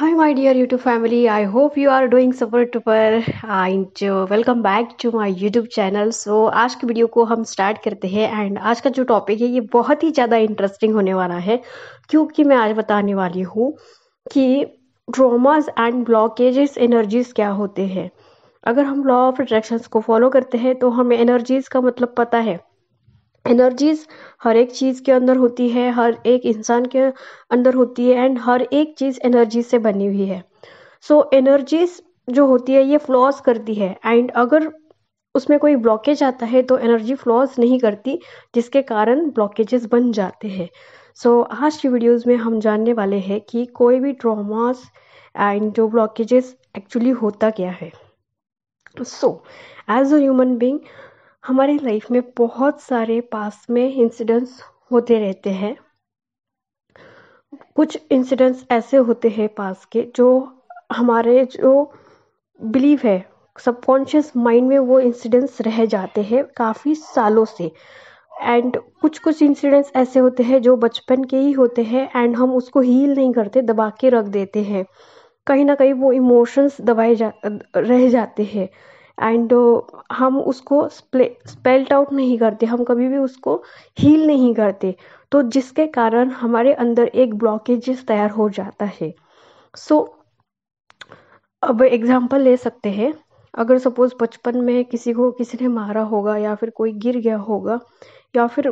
Hi, my dear YouTube family. I hope you are doing super duper and welcome back to my YouTube channel. So आज की video को हम start करते हैं and आज का जो टॉपिक है ये बहुत ही ज़्यादा इंटरेस्टिंग होने वाला है क्योंकि मैं आज बताने वाली हूँ कि ट्रॉमास एंड ब्लॉकेजेस एनर्जीज क्या होते हैं। अगर हम लॉ ऑफ अट्रैक्शंस को फॉलो करते हैं तो हमें एनर्जीज का मतलब पता है। एनर्जीज हर एक चीज़ के अंदर होती है, हर एक इंसान के अंदर होती है एंड हर एक चीज़ एनर्जी से बनी हुई है। सो एनर्जीज जो होती है ये फ्लॉज करती है एंड अगर उसमें कोई ब्लॉकेज आता है तो एनर्जी फ्लॉज नहीं करती, जिसके कारण ब्लॉकेजेस बन जाते हैं। सो आज की वीडियोस में हम जानने वाले हैं कि कोई भी ट्रॉमास एंड जो ब्लॉकेजेस एक्चुअली होता क्या है। So as a human being हमारी लाइफ में बहुत सारे पास में इंसिडेंट्स होते रहते हैं। कुछ इंसिडेंट्स ऐसे होते हैं पास के जो हमारे जो बिलीव है सबकॉन्शियस माइंड में वो इंसिडेंट्स रह जाते हैं काफ़ी सालों से। एंड कुछ कुछ इंसिडेंट्स ऐसे होते हैं जो बचपन के ही होते हैं एंड हम उसको हील नहीं करते, दबा के रख देते हैं। कहीं ना कहीं वो इमोशंस रह जाते हैं एंड हम उसको स्पेल्ट आउट नहीं करते, हम कभी भी उसको हील नहीं करते, तो जिसके कारण हमारे अंदर एक ब्लॉकेजेस तैयार हो जाता है। सो अब एग्जांपल ले सकते हैं। अगर सपोज बचपन में किसी को किसी ने मारा होगा या फिर कोई गिर गया होगा या फिर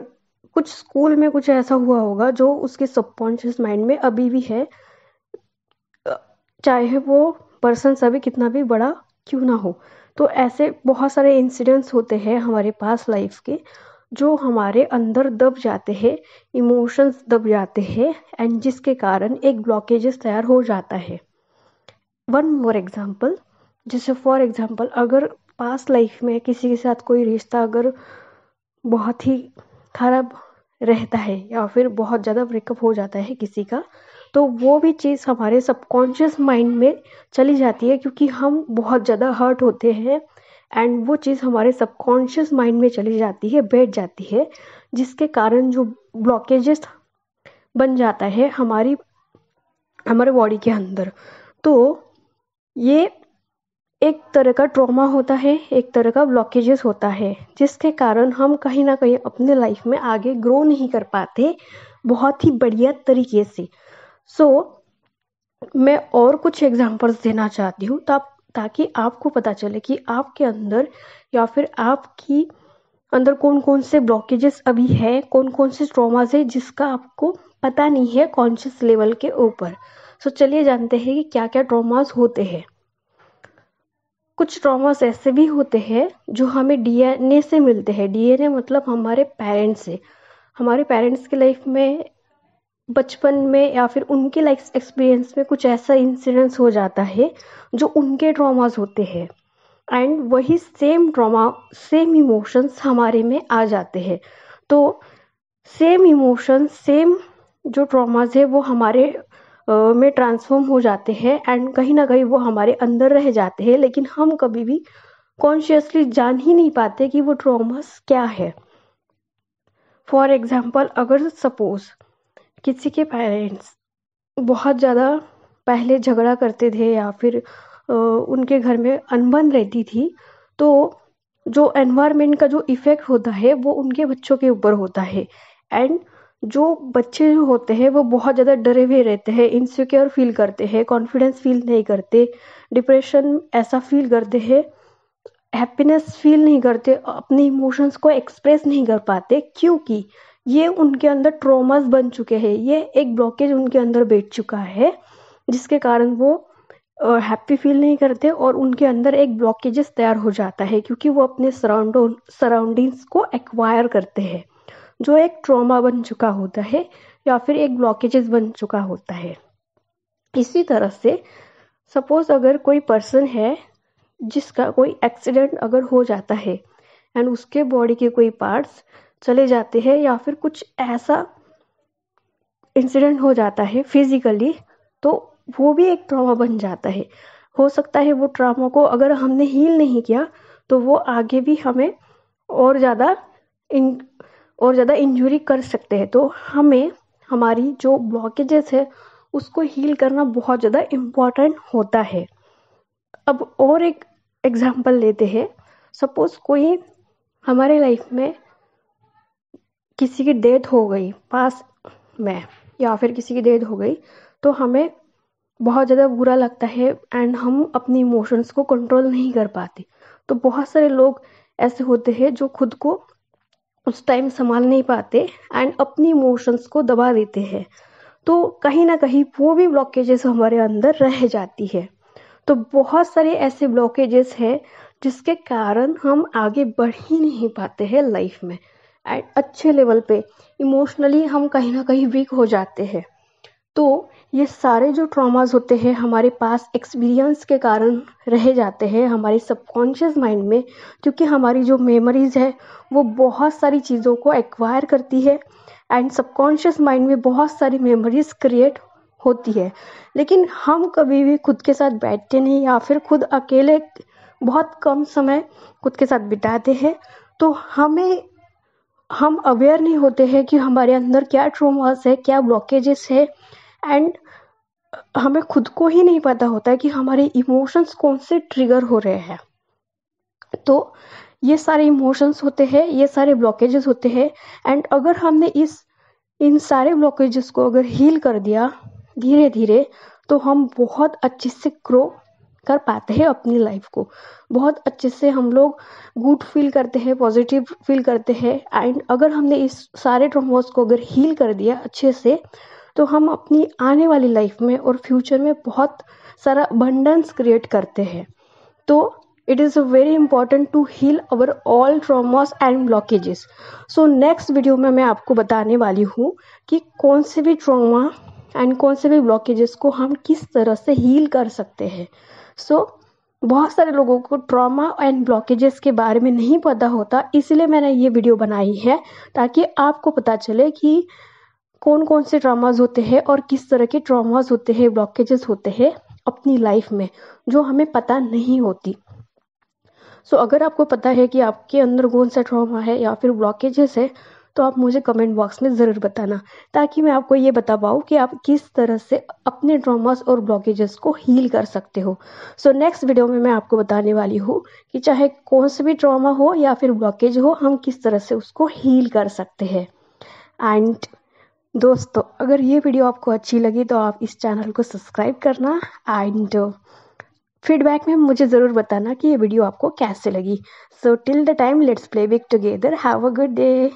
कुछ स्कूल में कुछ ऐसा हुआ होगा जो उसके सबकॉन्शियस माइंड में अभी भी है, चाहे वो पर्सन अभी कितना भी बड़ा क्यों ना हो। तो ऐसे बहुत सारे इंसिडेंट्स होते हैं हमारे पास लाइफ के जो हमारे अंदर दब जाते हैं, इमोशंस दब जाते हैं एंड जिसके कारण एक ब्लॉकेजेस तैयार हो जाता है। वन मोर एग्जाम्पल, जैसे फॉर एग्जाम्पल अगर पास्ट लाइफ में किसी के साथ कोई रिश्ता अगर बहुत ही खराब रहता है या फिर बहुत ज़्यादा ब्रेकअप हो जाता है किसी का, तो वो भी चीज़ हमारे सबकॉन्शियस माइंड में चली जाती है क्योंकि हम बहुत ज़्यादा हर्ट होते हैं एंड वो चीज़ हमारे सबकॉन्शियस माइंड में चली जाती है, बैठ जाती है, जिसके कारण जो ब्लॉकेजेस बन जाता है हमारे बॉडी के अंदर। तो ये एक तरह का ट्रॉमा होता है, एक तरह का ब्लॉकेजेस होता है, जिसके कारण हम कहीं ना कहीं अपने लाइफ में आगे ग्रो नहीं कर पाते बहुत ही बढ़िया तरीके से। सो मैं और कुछ एग्जांपल्स देना चाहती हूँ ताकि आपको पता चले कि आपके अंदर या फिर आपकी अंदर कौन कौन से ब्लॉकेजेस अभी है, कौन कौन से ट्रॉमास है जिसका आपको पता नहीं है कॉन्शियस लेवल के ऊपर। सो चलिए जानते हैं कि क्या क्या ट्रॉमास होते हैं। कुछ ट्रॉमास ऐसे भी होते हैं जो हमें डीएनए से मिलते हैं। डीएनए मतलब हमारे पेरेंट्स से। हमारे पेरेंट्स की लाइफ में बचपन में या फिर उनके लाइफ एक्सपीरियंस में कुछ ऐसा इंसिडेंस हो जाता है जो उनके ट्रॉमास होते हैं एंड वही सेम ट्रॉमा, सेम इमोशंस हमारे में आ जाते हैं। तो सेम इमोशंस, सेम जो ट्रॉमास है वो हमारे में ट्रांसफॉर्म हो जाते हैं एंड कहीं ना कहीं वो हमारे अंदर रह जाते हैं, लेकिन हम कभी भी कॉन्शियसली जान ही नहीं पाते कि वो ट्रॉमास क्या है। फॉर एग्जाम्पल अगर सपोज किसी के पेरेंट्स बहुत ज़्यादा पहले झगड़ा करते थे या फिर उनके घर में अनबन रहती थी, तो जो एनवायरनमेंट का जो इफ़ेक्ट होता है वो उनके बच्चों के ऊपर होता है एंड जो बच्चे जो होते हैं वो बहुत ज़्यादा डरे हुए रहते हैं, इनसिक्योर फील करते हैं, कॉन्फिडेंस फील नहीं करते, डिप्रेशन ऐसा फील करते हैं, हैप्पीनेस फील नहीं करते, अपने इमोशंस को एक्सप्रेस नहीं कर पाते क्योंकि ये उनके अंदर ट्रॉमास बन चुके हैं। ये एक ब्लॉकेज उनके अंदर बैठ चुका है जिसके कारण वो हैप्पी फील नहीं करते और उनके अंदर एक ब्लॉकेजेस तैयार हो जाता है क्योंकि वो अपने सराउंडिंग्स को एक्वायर करते हैं जो एक ट्रॉमा बन चुका होता है या फिर एक ब्लॉकेजेस बन चुका होता है। इसी तरह से सपोज अगर कोई पर्सन है जिसका कोई एक्सीडेंट अगर हो जाता है एंड उसके बॉडी के कोई पार्ट्स चले जाते हैं या फिर कुछ ऐसा इंसिडेंट हो जाता है फिजिकली, तो वो भी एक ट्रॉमा बन जाता है। हो सकता है वो ट्रॉमा को अगर हमने हील नहीं किया तो वो आगे भी हमें और ज़्यादा इन और ज़्यादा इंजरी कर सकते हैं। तो हमें हमारी जो ब्लॉकेजेस है उसको हील करना बहुत ज़्यादा इम्पॉर्टेंट होता है। अब और एक एग्जांपल लेते हैं। सपोज कोई हमारे लाइफ में किसी की डेथ हो गई पास में, या फिर किसी की डेथ हो गई, तो हमें बहुत ज़्यादा बुरा लगता है एंड हम अपनी इमोशंस को कंट्रोल नहीं कर पाते। तो बहुत सारे लोग ऐसे होते हैं जो खुद को उस टाइम संभाल नहीं पाते एंड अपनी इमोशंस को दबा देते हैं। तो कहीं ना कहीं वो भी ब्लॉकेजेस हमारे अंदर रह जाती है। तो बहुत सारे ऐसे ब्लॉकेजेस हैं जिसके कारण हम आगे बढ़ ही नहीं पाते हैं लाइफ में एंड अच्छे लेवल पे इमोशनली हम कहीं ना कहीं वीक हो जाते हैं। तो ये सारे जो ट्रॉमास होते हैं हमारे पास एक्सपीरियंस के कारण रह जाते हैं हमारे सबकॉन्शियस माइंड में, क्योंकि हमारी जो मेमोरीज है वो बहुत सारी चीज़ों को एक्वायर करती है एंड सबकॉन्शियस माइंड में बहुत सारी मेमोरीज क्रिएट होती है। लेकिन हम कभी भी खुद के साथ बैठते नहीं या फिर खुद अकेले बहुत कम समय खुद के साथ बिताते हैं। तो हम अवेयर नहीं होते हैं कि हमारे अंदर क्या ट्रॉमास है, क्या ब्लॉकेजेस है एंड हमें खुद को ही नहीं पता होता है कि हमारे इमोशंस कौन से ट्रिगर हो रहे हैं। तो ये सारे इमोशंस होते हैं, ये सारे ब्लॉकेजेस होते हैं एंड अगर हमने इन सारे ब्लॉकेजेस को अगर हील कर दिया धीरे धीरे, तो हम बहुत अच्छे से ग्रो कर पाते हैं अपनी लाइफ को। बहुत अच्छे से हम लोग गुड फील करते हैं, पॉजिटिव फील करते हैं एंड अगर हमने इस सारे ट्रॉमास को अगर हील कर दिया अच्छे से, तो हम अपनी आने वाली लाइफ में और फ्यूचर में बहुत सारा अबंडेंस क्रिएट करते हैं। तो it is very important to heal our all traumas and blockages. So next video में मैं आपको बताने वाली हूँ कि कौन से भी ट्रॉमा एंड कौन से भी ब्लॉकेजेस को हम किस तरह से हील कर सकते हैं। सो बहुत सारे लोगों को ट्रॉमा एंड ब्लॉकेजेस के बारे में नहीं पता होता, इसलिए मैंने ये वीडियो बनाई है ताकि आपको पता चले कि कौन कौन से ट्रॉमास होते हैं और किस तरह के ट्रॉमास होते हैं, ब्लॉकेजेस होते हैं अपनी लाइफ में जो हमें पता नहीं होती। सो अगर आपको पता है कि आपके अंदर कौन सा ट्रॉमा है या फिर ब्लॉकेजेस है, तो आप मुझे कमेंट बॉक्स में ज़रूर बताना ताकि मैं आपको ये बता पाऊँ कि आप किस तरह से अपने ट्रॉमास और ब्लॉकेजेस को हील कर सकते हो। सो नेक्स्ट वीडियो में मैं आपको बताने वाली हूँ कि चाहे कौन से भी ट्रॉमा हो या फिर ब्लॉकेज हो, हम किस तरह से उसको हील कर सकते हैं। एंड दोस्तों, अगर ये वीडियो आपको अच्छी लगी तो आप इस चैनल को सब्सक्राइब करना एंड फीडबैक में मुझे ज़रूर बताना कि ये वीडियो आपको कैसे लगी। So till the time, let's play big together, have a good day.